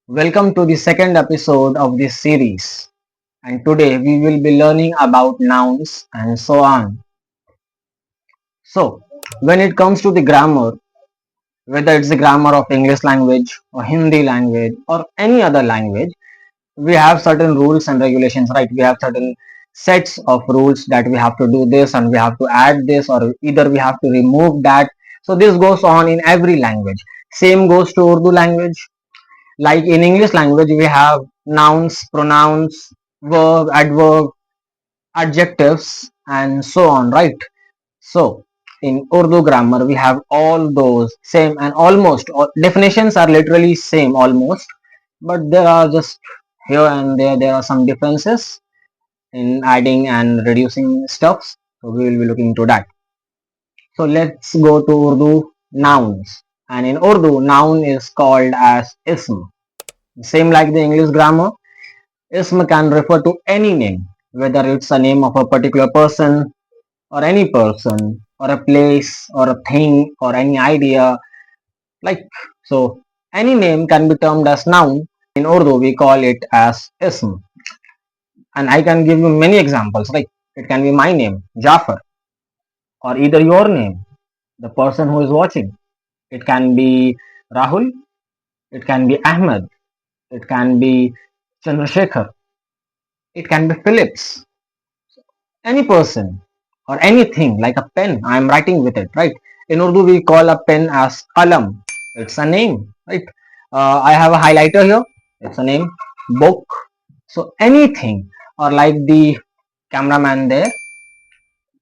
Welcome to the second episode of this series, and today we will be learning about nouns and so on. So, when it comes to the grammar, whether it's the grammar of English language or Hindi language or any other language, we have certain rules and regulations, right? We have certain sets of rules that we have to do this and we have to add this, or either we have to remove that. So, this goes on in every language. Same goes to Urdu language. Like in English language, we have nouns, pronouns, verb, adverb, adjectives, and so on, right? So in Urdu grammar, we have all those same and almost all definitions are literally same almost, but there are just here and there are some differences in adding and reducing stuffs. So we will be looking into that. So let's go to Urdu nouns. And in Urdu, noun is called as ism. Same like the English grammar, ism can refer to any name, whether it's a name of a particular person or any person or a place or a thing or any idea. Like so, any name can be termed as noun. In Urdu, we call it as ism. And I can give you many examples. Like it can be my name, Jafar, or either your name, the person who is watching. It can be Rahul. It can be Ahmed. It can be Chandrasekhar. It can be Phillips. Any person or anything like a pen, I am writing with it, right? In Urdu we call a pen as qalam. It's a name, right? I have a highlighter here. It's a name. Book. So anything, or like the cameraman there,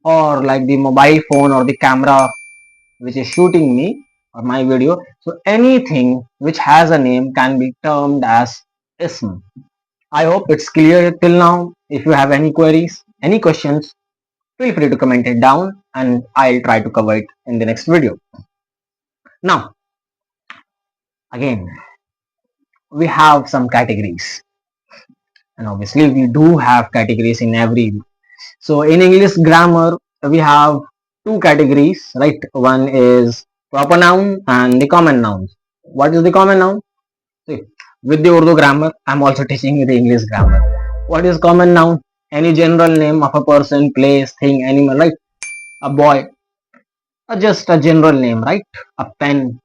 or like the mobile phone or the camera which is shooting me or my video. So anything which has a name can be termed as ism. I hope it's clear till now. If you have any queries, any questions, feel free to comment it down and I'll try to cover it in the next video. Now, again, we have some categories, and obviously we do have categories in every. So in English grammar, we have two categories, right? One is proper noun and the common nouns. What is the common noun? See, with the Urdu grammar, I'm also teaching you the English grammar. What is common noun? Any general name of a person, place, thing, animal, right? A boy, or just a general name, right? A pen.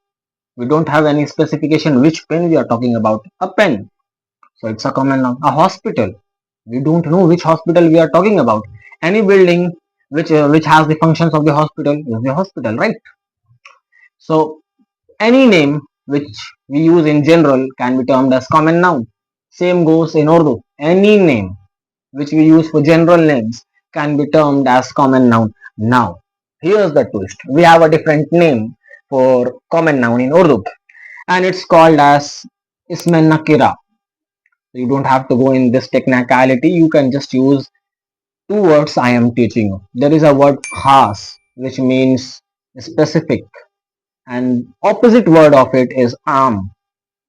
We don't have any specification which pen we are talking about. A pen. So it's a common noun. A hospital. We don't know which hospital we are talking about. Any building which has the functions of the hospital is the hospital, right? So any name which we use in general can be termed as common noun. Same goes in Urdu. Any name which we use for general names can be termed as common noun. Now, here's the twist. We have a different name for common noun in Urdu, and it's called as Ism-e-Nakira. You don't have to go in this technicality. You can just use two words I am teaching you. There is a word khas, which means specific, and opposite word of it is am,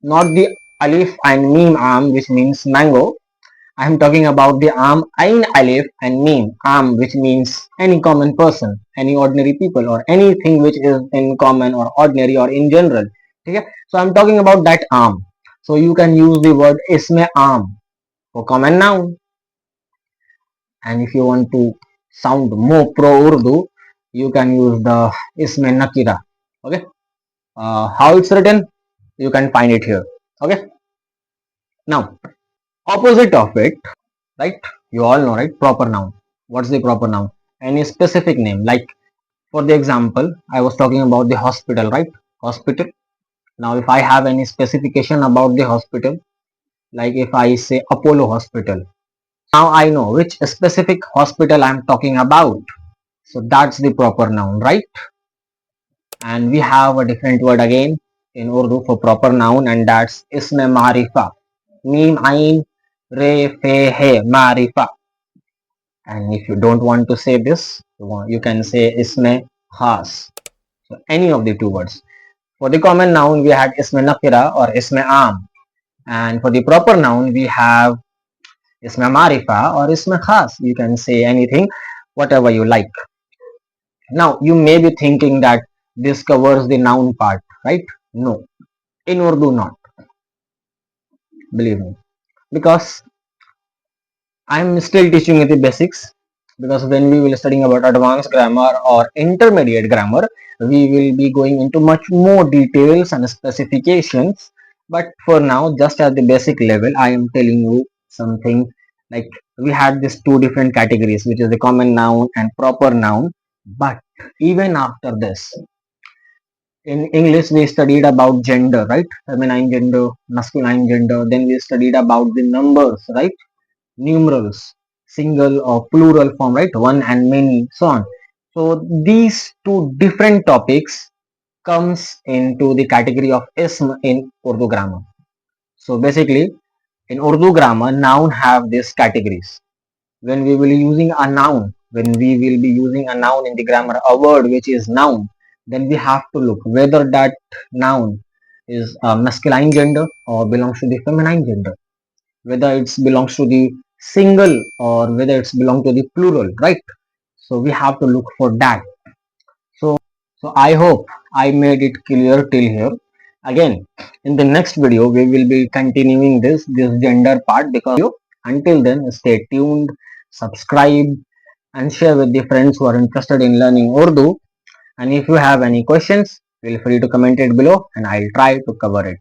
not the alif and mim am, which means mango. I am talking about the am, ain, alif and mim am, which means any common person, any ordinary people, or anything which is in common or ordinary or in general. Okay? So I am talking about that am. So you can use the word Ism-e-Aam for common noun. And if you want to sound more pro Urdu, you can use the Ism-e-Nakira. Okay? How it's written, you can find it here. Okay? Now, opposite of it, right? You all know, right? Proper noun. What's the proper noun? Any specific name. Like, for the example, I was talking about the hospital, right? Hospital. Now, if I have any specification about the hospital, like if I say Apollo Hospital, now I know which specific hospital I'm talking about. So that's the proper noun, right? And we have a different word again in Urdu for proper noun, and that's Ism-e-Marifa. Mim, Ain, Re, Fe, He, Marifa. And if you don't want to say this, you can say Ism-e-Khas. So any of the two words. For the common noun, we had Ism-e-Nakira or Ism-e-Aam. And for the proper noun, we have Ism-e-Marifa or Ism-e-Khas. You can say anything, whatever you like. Now, you may be thinking that this covers the noun part, right? No. In Urdu, not. believe me, because I'm still teaching you the basics. Because when we will studying about advanced grammar or intermediate grammar, we will be going into much more details and specifications. But for now, just at the basic level, I am telling you something like we had these two different categories, which is the common noun and proper noun. But even after this, in English, we studied about gender, right? Feminine gender, masculine gender. Then we studied about the numbers, right? Numerals, single or plural form, right? One and many, so on. So these two different topics comes into the category of ism in Urdu grammar. So basically, in Urdu grammar, noun have these categories. When we will be using a noun, when we will be using a noun in the grammar, a word which is noun, then we have to look whether that noun is a masculine gender or belongs to the feminine gender, whether it belongs to the single or whether it's belong to the plural, right? So we have to look for that. So I hope I made it clear till here. Again, in the next video we will be continuing this gender part. Because until then, stay tuned, subscribe and share with the friends who are interested in learning Urdu. And if you have any questions, feel free to comment it below and I'll try to cover it.